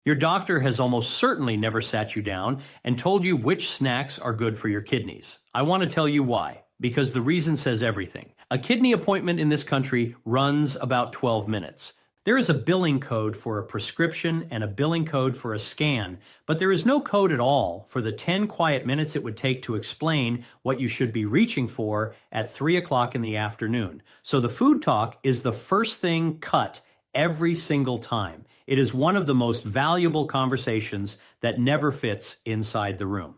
Your doctor has almost certainly never sat you down and told you which snacks are good for your kidneys. I want to tell you why, because the reason says everything. A kidney appointment in this country runs about 12 minutes. There is a billing code for a prescription and a billing code for a scan, but there is no code at all for the 10 quiet minutes it would take to explain what you should be reaching for at 3 o'clock in the afternoon. So the food talk is the first thing cut every single time. It is one of the most valuable conversations that never fits inside the room.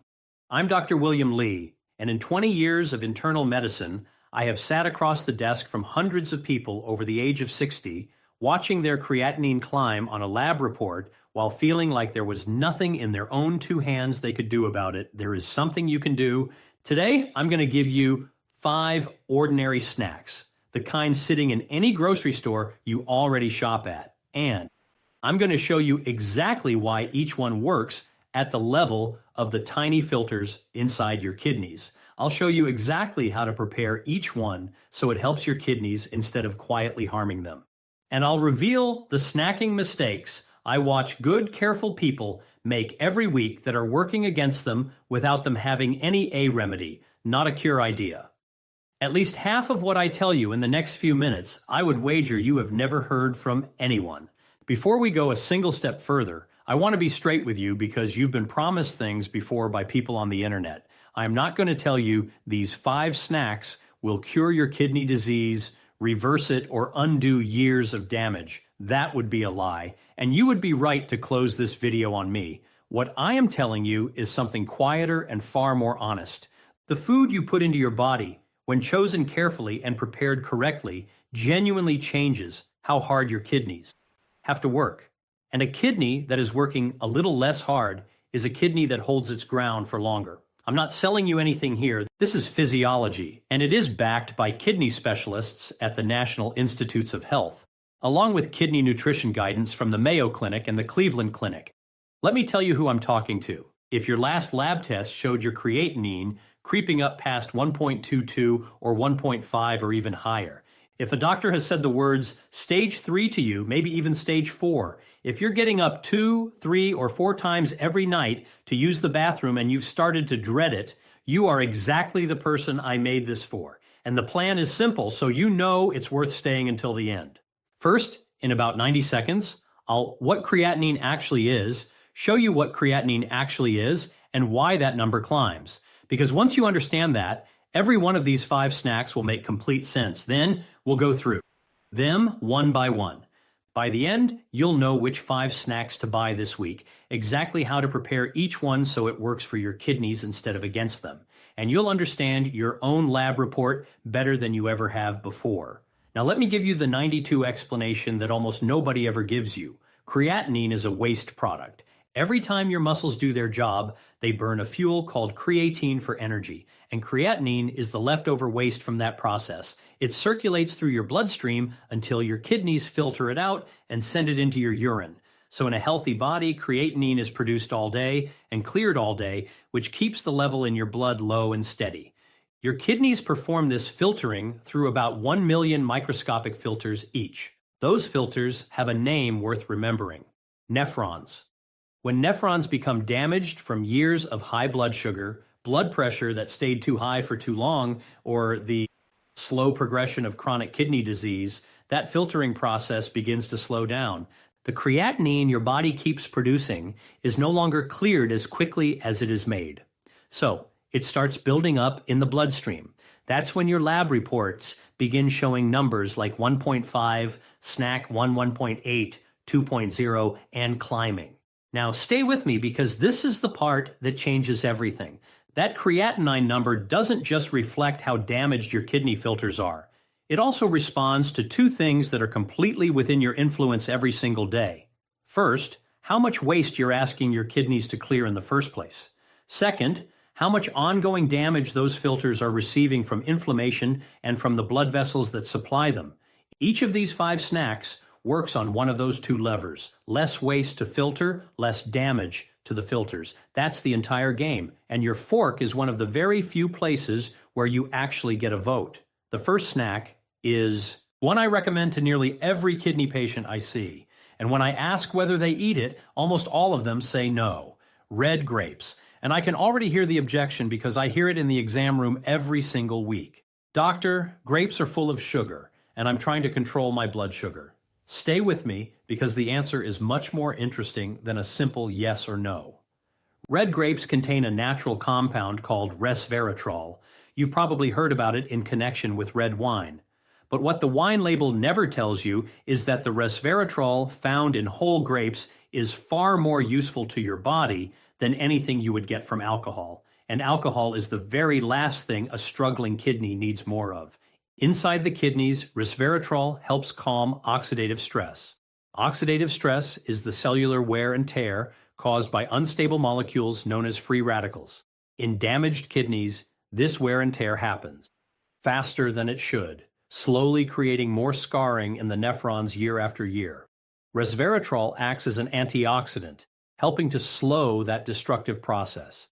I'm Dr. William Lee, and in 20 years of internal medicine, I have sat across the desk from hundreds of people over the age of 60, watching their creatinine climb on a lab report while feeling like there was nothing in their own two hands they could do about it. There is something you can do. Today, I'm going to give you 5 ordinary snacks, the kind sitting in any grocery store you already shop at. And I'm going to show you exactly why each one works at the level of the tiny filters inside your kidneys. I'll show you exactly how to prepare each one so it helps your kidneys instead of quietly harming them. And I'll reveal the snacking mistakes I watch good, careful people make every week that are working against them without them having any A remedy, not a cure idea. At least half of what I tell you in the next few minutes, I would wager you have never heard from anyone. Before we go a single step further, I want to be straight with you because you've been promised things before by people on the internet. I'm not going to tell you these 5 snacks will cure your kidney disease, reverse it, or undo years of damage. That would be a lie, and you would be right to close this video on me. What I am telling you is something quieter and far more honest. The food you put into your body, when chosen carefully and prepared correctly, genuinely changes how hard your kidneys have to work. And a kidney that is working a little less hard is a kidney that holds its ground for longer. I'm not selling you anything here. This is physiology, and it is backed by kidney specialists at the National Institutes of Health, along with kidney nutrition guidance from the Mayo Clinic and the Cleveland Clinic. Let me tell you who I'm talking to. If your last lab test showed your creatinine creeping up past 1.22 or 1.5 or even higher, if a doctor has said the words stage 3 to you, maybe even stage 4, if you're getting up 2, 3, or 4 times every night to use the bathroom and you've started to dread it, you are exactly the person I made this for. And the plan is simple, so you know it's worth staying until the end. First, in about 90 seconds, what creatinine actually is, show you what creatinine actually is, and why that number climbs. Because once you understand that, every one of these 5 snacks will make complete sense. Then we'll go through them one by one. By the end, you'll know which 5 snacks to buy this week, exactly how to prepare each one so it works for your kidneys instead of against them. And you'll understand your own lab report better than you ever have before. Now let me give you the 92 explanation that almost nobody ever gives you. Creatinine is a waste product. Every time your muscles do their job, they burn a fuel called creatine for energy, and creatinine is the leftover waste from that process. It circulates through your bloodstream until your kidneys filter it out and send it into your urine. So in a healthy body, creatinine is produced all day and cleared all day, which keeps the level in your blood low and steady. Your kidneys perform this filtering through about 1 million microscopic filters each. Those filters have a name worth remembering: nephrons. When nephrons become damaged from years of high blood sugar, blood pressure that stayed too high for too long, or the slow progression of chronic kidney disease, that filtering process begins to slow down. The creatinine your body keeps producing is no longer cleared as quickly as it is made. So it starts building up in the bloodstream. That's when your lab reports begin showing numbers like 1.5, snack 1.8, 2.0, and climbing. Now stay with me because this is the part that changes everything. That creatinine number doesn't just reflect how damaged your kidney filters are. It also responds to 2 things that are completely within your influence every single day. First, how much waste you're asking your kidneys to clear in the first place. Second, how much ongoing damage those filters are receiving from inflammation and from the blood vessels that supply them. Each of these 5 snacks works on one of those 2 levers. Less waste to filter, less damage to the filters. That's the entire game. And your fork is one of the very few places where you actually get a vote. The first snack is one I recommend to nearly every kidney patient I see. And when I ask whether they eat it, almost all of them say no. Red grapes. And I can already hear the objection because I hear it in the exam room every single week. Doctor, grapes are full of sugar, and I'm trying to control my blood sugar. Stay with me because the answer is much more interesting than a simple yes or no. Red grapes contain a natural compound called resveratrol. You've probably heard about it in connection with red wine. But what the wine label never tells you is that the resveratrol found in whole grapes is far more useful to your body than anything you would get from alcohol. And alcohol is the very last thing a struggling kidney needs more of. Inside the kidneys, resveratrol helps calm oxidative stress. Oxidative stress is the cellular wear and tear caused by unstable molecules known as free radicals. In damaged kidneys, this wear and tear happens faster than it should, slowly creating more scarring in the nephrons year after year. Resveratrol acts as an antioxidant, helping to slow that destructive process.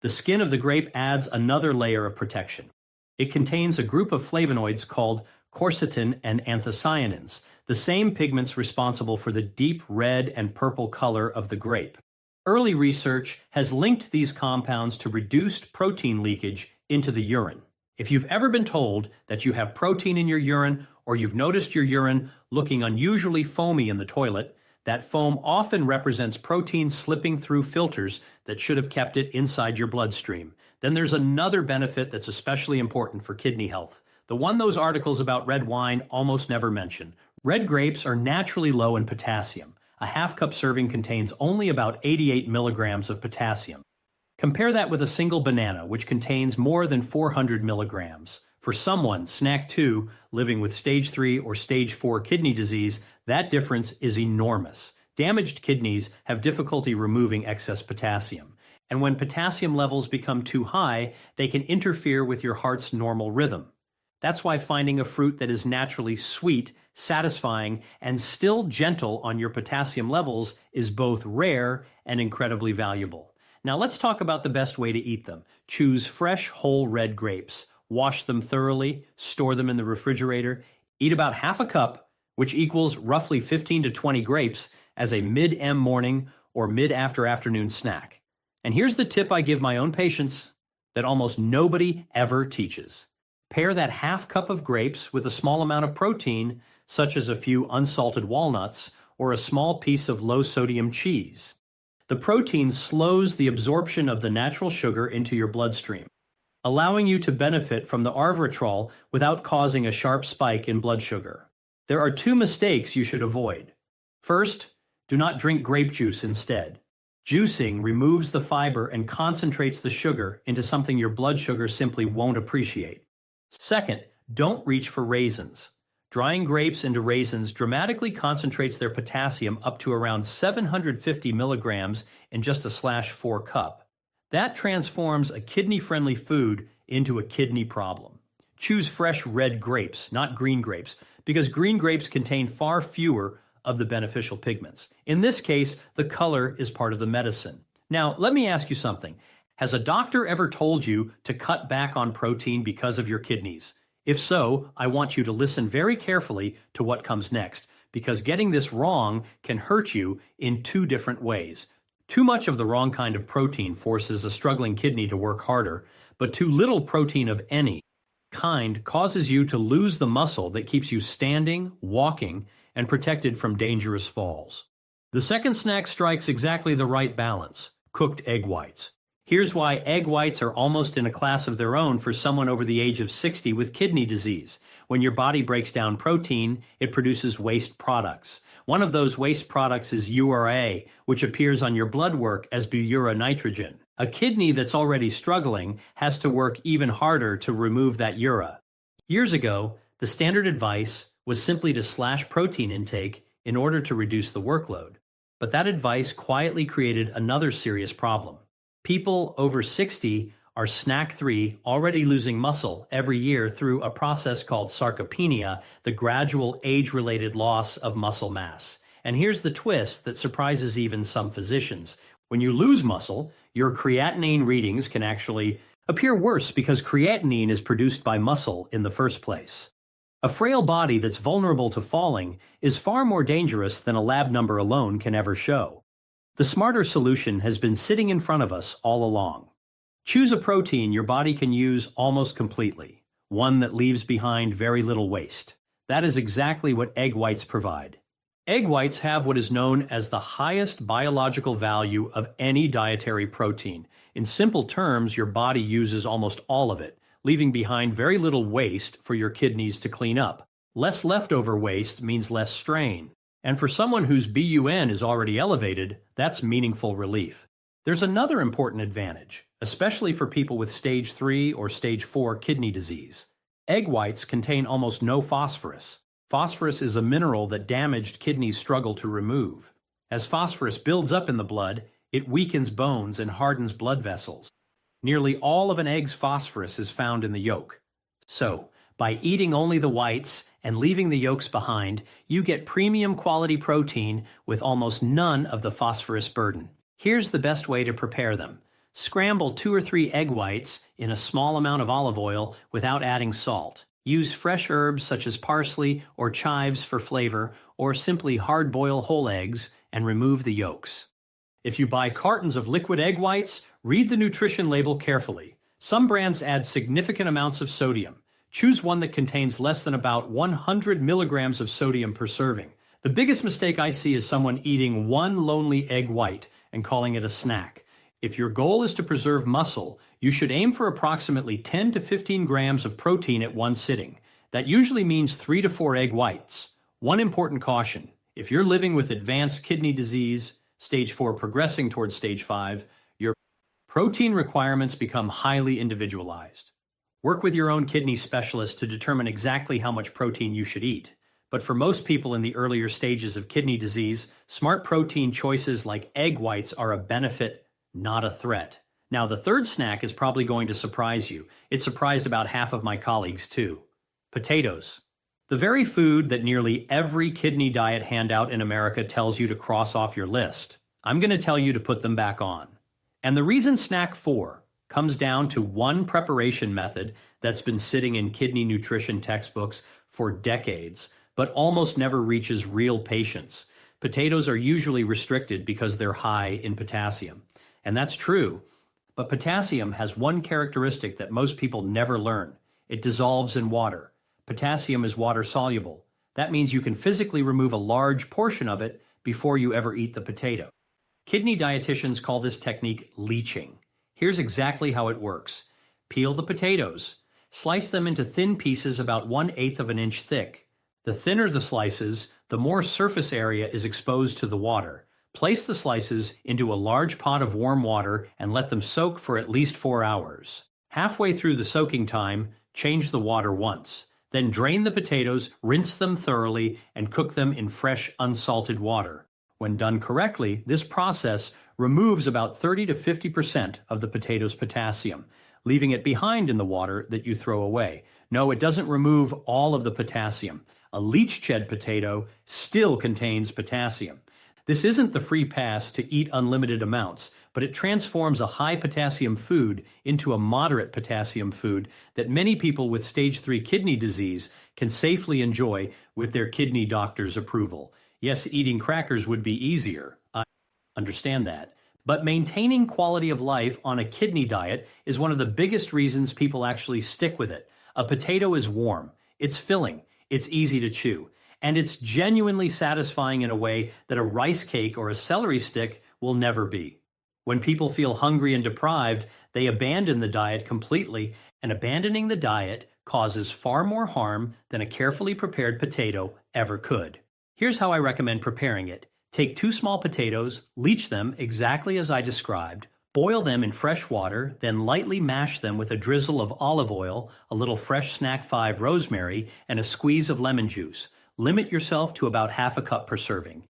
The skin of the grape adds another layer of protection. It contains a group of flavonoids called quercetin and anthocyanins, the same pigments responsible for the deep red and purple color of the grape. Early research has linked these compounds to reduced protein leakage into the urine. If you've ever been told that you have protein in your urine, or you've noticed your urine looking unusually foamy in the toilet, that foam often represents protein slipping through filters that should have kept it inside your bloodstream. Then there's another benefit that's especially important for kidney health, the one those articles about red wine almost never mention. Red grapes are naturally low in potassium. A half-cup serving contains only about 88 milligrams of potassium. Compare that with a single banana, which contains more than 400 milligrams. For someone, snack 2, living with stage 3 or stage 4 kidney disease, that difference is enormous. Damaged kidneys have difficulty removing excess potassium. And when potassium levels become too high, they can interfere with your heart's normal rhythm. That's why finding a fruit that is naturally sweet, satisfying, and still gentle on your potassium levels is both rare and incredibly valuable. Now let's talk about the best way to eat them. Choose fresh, whole red grapes. Wash them thoroughly, store them in the refrigerator. Eat about half a cup, which equals roughly 15 to 20 grapes, as a mid-M morning or mid-after-afternoon snack. And here's the tip I give my own patients that almost nobody ever teaches. Pair that half cup of grapes with a small amount of protein, such as a few unsalted walnuts or a small piece of low-sodium cheese. The protein slows the absorption of the natural sugar into your bloodstream, allowing you to benefit from the resveratrol without causing a sharp spike in blood sugar. There are 2 mistakes you should avoid. First, do not drink grape juice instead. Juicing removes the fiber and concentrates the sugar into something your blood sugar simply won't appreciate. Second, don't reach for raisins. Drying grapes into raisins dramatically concentrates their potassium up to around 750 milligrams in just a /4 cup. That transforms a kidney-friendly food into a kidney problem. Choose fresh red grapes, not green grapes, because green grapes contain far fewer of the beneficial pigments. In this case, the color is part of the medicine. Now, let me ask you something. Has a doctor ever told you to cut back on protein because of your kidneys? If so, I want you to listen very carefully to what comes next, because getting this wrong can hurt you in 2 different ways. Too much of the wrong kind of protein forces a struggling kidney to work harder, but too little protein of any kind causes you to lose the muscle that keeps you standing, walking, and protected from dangerous falls. The second snack strikes exactly the right balance: cooked egg whites. Here's why egg whites are almost in a class of their own for someone over the age of 60 with kidney disease. When your body breaks down protein, it produces waste products. One of those waste products is URA, which appears on your blood work as nitrogen. A kidney that's already struggling has to work even harder to remove that URA. Years ago, the standard advice was simply to slash protein intake in order to reduce the workload. But that advice quietly created another serious problem. People over 60 are snack 3, already losing muscle every year through a process called sarcopenia, the gradual age-related loss of muscle mass. And here's the twist that surprises even some physicians. When you lose muscle, your creatinine readings can actually appear worse because creatinine is produced by muscle in the first place. A frail body that's vulnerable to falling is far more dangerous than a lab number alone can ever show. The smarter solution has been sitting in front of us all along. Choose a protein your body can use almost completely, one that leaves behind very little waste. That is exactly what egg whites provide. Egg whites have what is known as the highest biological value of any dietary protein. In simple terms, your body uses almost all of it, leaving behind very little waste for your kidneys to clean up. Less leftover waste means less strain. And for someone whose BUN is already elevated, that's meaningful relief. There's another important advantage, especially for people with stage 3 or stage 4 kidney disease. Egg whites contain almost no phosphorus. Phosphorus is a mineral that damaged kidneys struggle to remove. As phosphorus builds up in the blood, it weakens bones and hardens blood vessels. Nearly all of an egg's phosphorus is found in the yolk. So, by eating only the whites and leaving the yolks behind, you get premium quality protein with almost none of the phosphorus burden. Here's the best way to prepare them. Scramble 2 or 3 egg whites in a small amount of olive oil without adding salt. Use fresh herbs such as parsley or chives for flavor, or simply hard-boil whole eggs and remove the yolks. If you buy cartons of liquid egg whites, read the nutrition label carefully. Some brands add significant amounts of sodium. Choose one that contains less than about 100 milligrams of sodium per serving. The biggest mistake I see is someone eating one lonely egg white and calling it a snack. If your goal is to preserve muscle, you should aim for approximately 10 to 15 grams of protein at one sitting. That usually means 3 to 4 egg whites. One important caution: if you're living with advanced kidney disease, stage 4 progressing towards stage 5, your protein requirements become highly individualized. Work with your own kidney specialist to determine exactly how much protein you should eat. But for most people in the earlier stages of kidney disease, smart protein choices like egg whites are a benefit, not a threat. Now, the third snack is probably going to surprise you. It surprised about half of my colleagues too. Potatoes. The very food that nearly every kidney diet handout in America tells you to cross off your list. I'm going to tell you to put them back on. And the reason snack 4 comes down to one preparation method that's been sitting in kidney nutrition textbooks for decades, but almost never reaches real patients. Potatoes are usually restricted because they're high in potassium. And that's true, but potassium has one characteristic that most people never learn. It dissolves in water. Potassium is water soluble. That means you can physically remove a large portion of it before you ever eat the potato. Kidney dietitians call this technique leaching. Here's exactly how it works. Peel the potatoes. Slice them into thin pieces about 1/8 of an inch thick. The thinner the slices, the more surface area is exposed to the water. Place the slices into a large pot of warm water and let them soak for at least 4 hours. Halfway through the soaking time, change the water once. Then drain the potatoes, rinse them thoroughly, and cook them in fresh, unsalted water. When done correctly, this process removes about 30 to 50% of the potato's potassium, leaving it behind in the water that you throw away. No, it doesn't remove all of the potassium. A leach-shed potato still contains potassium. This isn't the free pass to eat unlimited amounts, but it transforms a high potassium food into a moderate potassium food that many people with stage 3 kidney disease can safely enjoy with their kidney doctor's approval. Yes, eating crackers would be easier. I understand that. But maintaining quality of life on a kidney diet is one of the biggest reasons people actually stick with it. A potato is warm, it's filling, it's easy to chew, and it's genuinely satisfying in a way that a rice cake or a celery stick will never be. When people feel hungry and deprived, they abandon the diet completely, and abandoning the diet causes far more harm than a carefully prepared potato ever could. Here's how I recommend preparing it. Take 2 small potatoes, leach them exactly as I described, boil them in fresh water, then lightly mash them with a drizzle of olive oil, a little fresh Snack 5 rosemary, and a squeeze of lemon juice. Limit yourself to about half a cup per serving.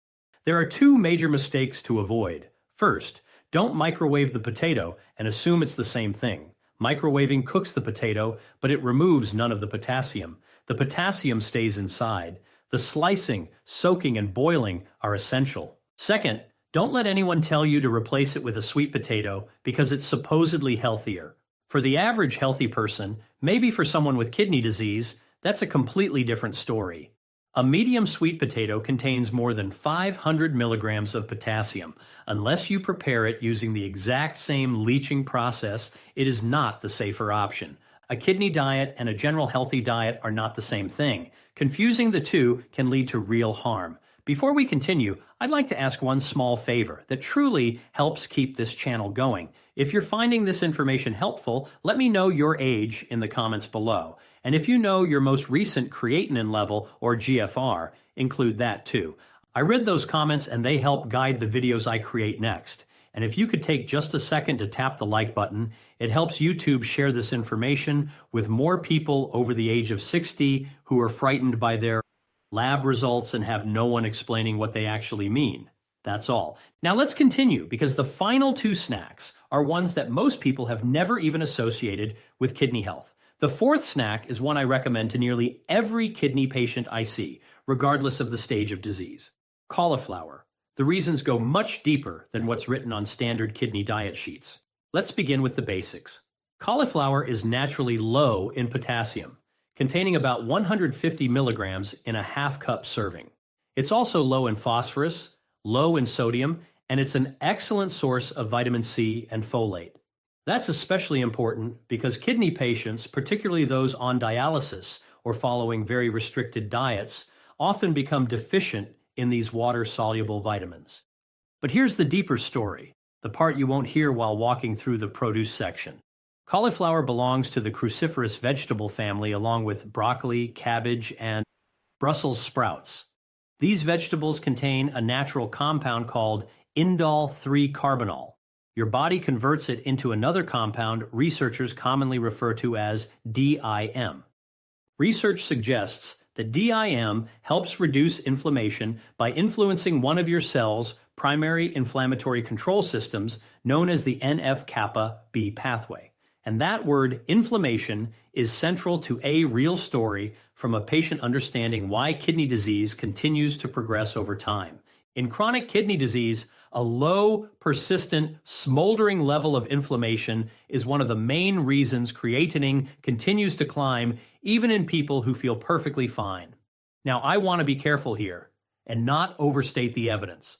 There are 2 major mistakes to avoid. First, don't microwave the potato and assume it's the same thing. Microwaving cooks the potato, but it removes none of the potassium. The potassium stays inside. The slicing, soaking, and boiling are essential. Second, don't let anyone tell you to replace it with a sweet potato because it's supposedly healthier. For the average healthy person, maybe for someone with kidney disease, That's a completely different story. A medium sweet potato contains more than 500 milligrams of potassium. Unless you prepare it using the exact same leaching process, it is not the safer option. A kidney diet and a general healthy diet are not the same thing. Confusing the two can lead to real harm. Before we continue, I'd like to ask one small favor that truly helps keep this channel going. If you're finding this information helpful, let me know your age in the comments below. And if you know your most recent creatinine level or GFR, include that too. I read those comments and they help guide the videos I create next. And if you could take just a second to tap the like button, it helps YouTube share this information with more people over the age of 60 who are frightened by their lab results and have no one explaining what they actually mean. That's all. Now let's continue, because the final two snacks are ones that most people have never even associated with kidney health. The fourth snack is one I recommend to nearly every kidney patient I see, regardless of the stage of disease. Cauliflower. The reasons go much deeper than what's written on standard kidney diet sheets. Let's begin with the basics. Cauliflower is naturally low in potassium, containing about 150 milligrams in a half-cup serving. It's also low in phosphorus, low in sodium, and it's an excellent source of vitamin C and folate. That's especially important because kidney patients, particularly those on dialysis or following very restricted diets, often become deficient in these water-soluble vitamins. But here's the deeper story, the part you won't hear while walking through the produce section. Cauliflower belongs to the cruciferous vegetable family along with broccoli, cabbage, and Brussels sprouts. These vegetables contain a natural compound called indole-3-carbinol. Your body converts it into another compound researchers commonly refer to as DIM. Research suggests that DIM helps reduce inflammation by influencing one of your cell's primary inflammatory control systems known as the NF-kappa B pathway. And that word, inflammation, is central to a real story from a patient understanding why kidney disease continues to progress over time. In chronic kidney disease, a low, persistent, smoldering level of inflammation is one of the main reasons creatinine continues to climb even in people who feel perfectly fine. Now, I want to be careful here and not overstate the evidence.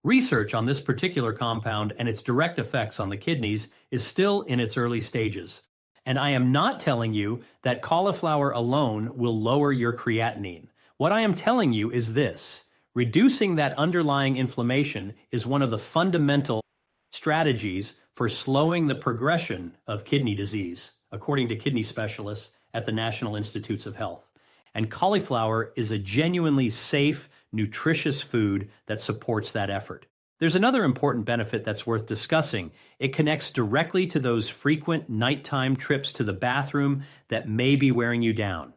Research on this particular compound and its direct effects on the kidneys is still in its early stages. And I am not telling you that cauliflower alone will lower your creatinine. What I am telling you is this: reducing that underlying inflammation is one of the fundamental strategies for slowing the progression of kidney disease, according to kidney specialists at the National Institutes of Health. And cauliflower is a genuinely safe, nutritious food that supports that effort. There's another important benefit that's worth discussing. It connects directly to those frequent nighttime trips to the bathroom that may be wearing you down.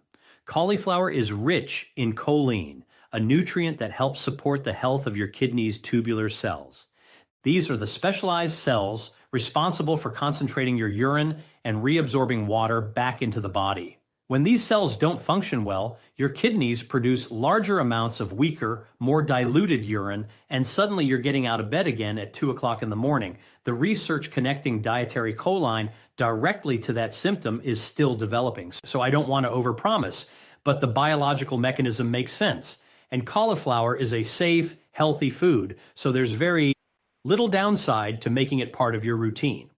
Cauliflower is rich in choline, a nutrient that helps support the health of your kidney's tubular cells. These are the specialized cells responsible for concentrating your urine and reabsorbing water back into the body. When these cells don't function well, your kidneys produce larger amounts of weaker, more diluted urine, and suddenly you're getting out of bed again at 2 o'clock in the morning. The research connecting dietary choline directly to that symptom is still developing, so I don't want to overpromise, but the biological mechanism makes sense. And cauliflower is a safe, healthy food, so there's very little downside to making it part of your routine.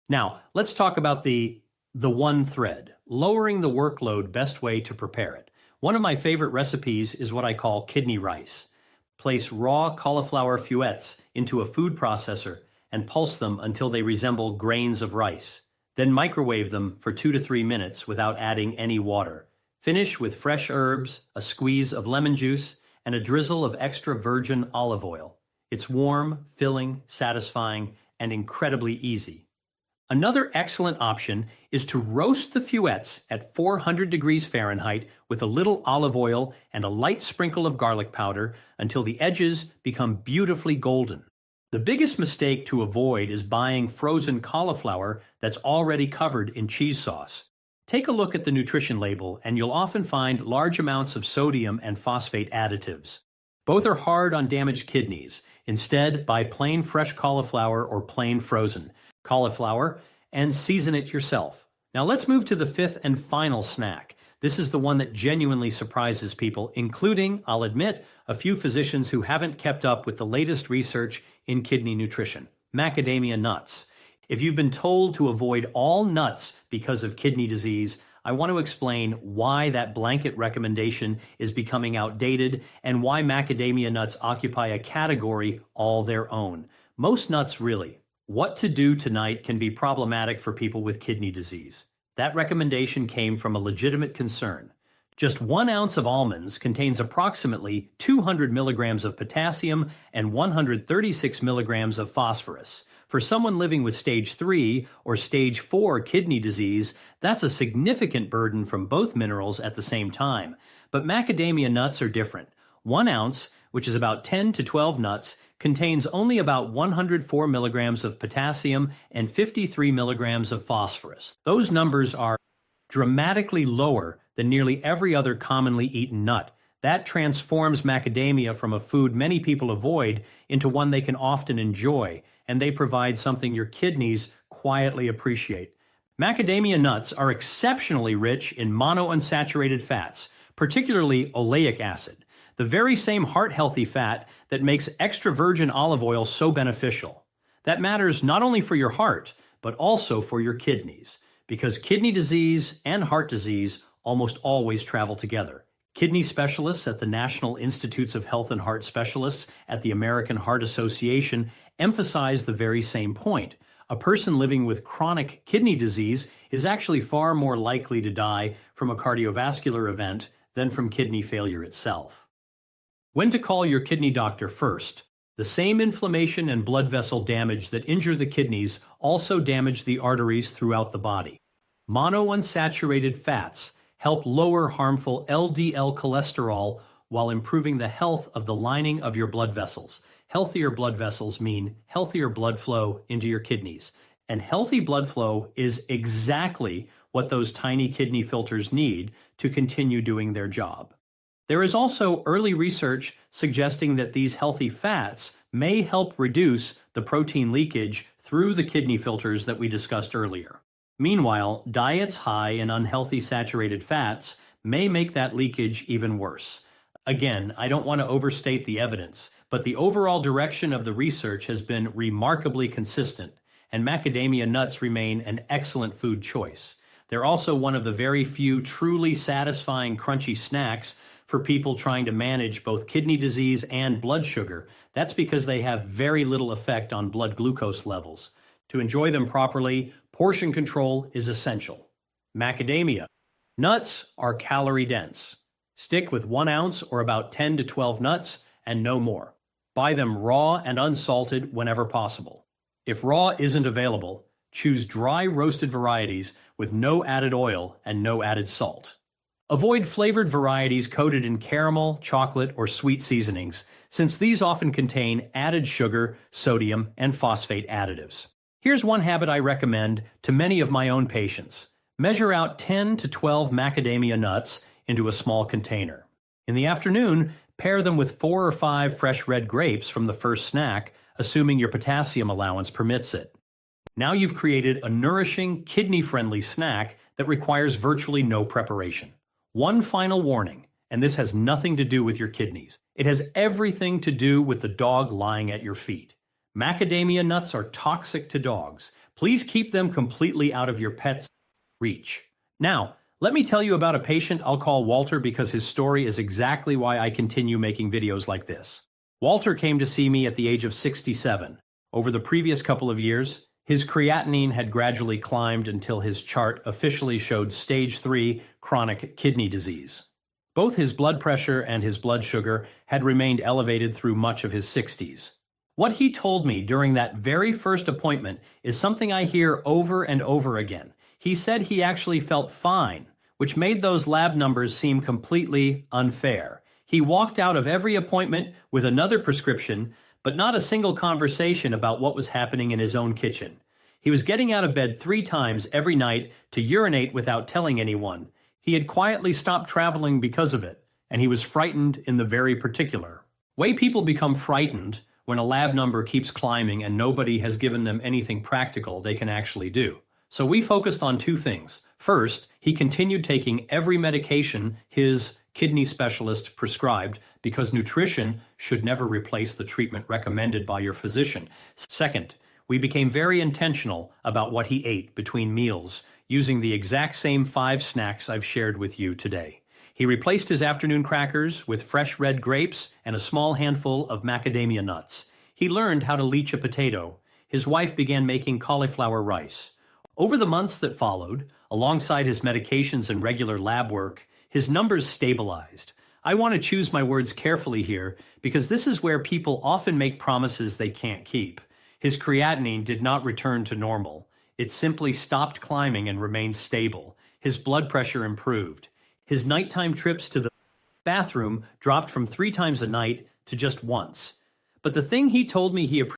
Now, let's talk about the one thread, lowering the workload best way to prepare it. One of my favorite recipes is what I call kidney rice. Place raw cauliflower feuettes into a food processor and pulse them until they resemble grains of rice. Then microwave them for 2 to 3 minutes without adding any water. Finish with fresh herbs, a squeeze of lemon juice, and a drizzle of extra virgin olive oil. It's warm, filling, satisfying, and incredibly easy. Another excellent option is to roast the feuettes at 400 degrees Fahrenheit with a little olive oil and a light sprinkle of garlic powder until the edges become beautifully golden. The biggest mistake to avoid is buying frozen cauliflower that's already covered in cheese sauce. Take a look at the nutrition label and you'll often find large amounts of sodium and phosphate additives. Both are hard on damaged kidneys. Instead, buy plain fresh cauliflower or plain frozen cauliflower and season it yourself. Now let's move to the fifth and final snack. This is the one that genuinely surprises people, including, I'll admit, a few physicians who haven't kept up with the latest research in kidney nutrition. Macadamia nuts. If you've been told to avoid all nuts because of kidney disease, I want to explain why that blanket recommendation is becoming outdated and why macadamia nuts occupy a category all their own. Most nuts really. What to do tonight can be problematic for people with kidney disease. That recommendation came from a legitimate concern. Just 1 ounce of almonds contains approximately 200 milligrams of potassium and 136 milligrams of phosphorus. For someone living with stage 3 or stage 4 kidney disease, that's a significant burden from both minerals at the same time. But macadamia nuts are different. 1 ounce, which is about 10 to 12 nuts, contains only about 104 milligrams of potassium and 53 milligrams of phosphorus. Those numbers are dramatically lower than nearly every other commonly eaten nut. That transforms macadamia from a food many people avoid into one they can often enjoy, and they provide something your kidneys quietly appreciate. Macadamia nuts are exceptionally rich in monounsaturated fats, particularly oleic acid, the very same heart-healthy fat that makes extra virgin olive oil so beneficial. That matters not only for your heart, but also for your kidneys, because kidney disease and heart disease almost always travel together. Kidney specialists at the National Institutes of Health and Heart Specialists at the American Heart Association emphasize the very same point. A person living with chronic kidney disease is actually far more likely to die from a cardiovascular event than from kidney failure itself. When to call your kidney doctor first. The same inflammation and blood vessel damage that injure the kidneys also damage the arteries throughout the body. Monounsaturated fats help lower harmful LDL cholesterol while improving the health of the lining of your blood vessels. Healthier blood vessels mean healthier blood flow into your kidneys. And healthy blood flow is exactly what those tiny kidney filters need to continue doing their job. There is also early research suggesting that these healthy fats may help reduce the protein leakage through the kidney filters that we discussed earlier. Meanwhile, diets high in unhealthy saturated fats may make that leakage even worse. Again, I don't want to overstate the evidence, but the overall direction of the research has been remarkably consistent, and macadamia nuts remain an excellent food choice. They're also one of the very few truly satisfying crunchy snacks for people trying to manage both kidney disease and blood sugar. That's because they have very little effect on blood glucose levels. To enjoy them properly, portion control is essential. Macadamia. Nuts are calorie dense. Stick with 1 ounce or about 10 to 12 nuts and no more. Buy them raw and unsalted whenever possible. If raw isn't available, choose dry roasted varieties with no added oil and no added salt. Avoid flavored varieties coated in caramel, chocolate, or sweet seasonings, since these often contain added sugar, sodium, and phosphate additives. Here's one habit I recommend to many of my own patients. Measure out 10 to 12 macadamia nuts into a small container. In the afternoon, pair them with 4 or 5 fresh red grapes from the first snack, assuming your potassium allowance permits it. Now you've created a nourishing, kidney-friendly snack that requires virtually no preparation. One final warning, and this has nothing to do with your kidneys. It has everything to do with the dog lying at your feet. Macadamia nuts are toxic to dogs. Please keep them completely out of your pet's reach. Now, let me tell you about a patient I'll call Walter because his story is exactly why I continue making videos like this. Walter came to see me at the age of 67. Over the previous couple of years, his creatinine had gradually climbed until his chart officially showed stage 3 chronic kidney disease. Both his blood pressure and his blood sugar had remained elevated through much of his 60s. What he told me during that very first appointment is something I hear over and over again. He said he actually felt fine, which made those lab numbers seem completely unfair. He walked out of every appointment with another prescription, but not a single conversation about what was happening in his own kitchen. He was getting out of bed 3 times every night to urinate without telling anyone. He had quietly stopped traveling because of it, and he was frightened in the very particular way people become frightened when a lab number keeps climbing and nobody has given them anything practical they can actually do. So we focused on 2 things. First, he continued taking every medication his kidney specialist prescribed because nutrition should never replace the treatment recommended by your physician. Second, we became very intentional about what he ate between meals, using the exact same 5 snacks I've shared with you today. He replaced his afternoon crackers with fresh red grapes and a small handful of macadamia nuts. He learned how to leach a potato. His wife began making cauliflower rice. Over the months that followed, alongside his medications and regular lab work, his numbers stabilized. I want to choose my words carefully here because this is where people often make promises they can't keep. His creatinine did not return to normal. It simply stopped climbing and remained stable. His blood pressure improved. His nighttime trips to the bathroom dropped from 3 times a night to just once. But the thing he told me he appreciated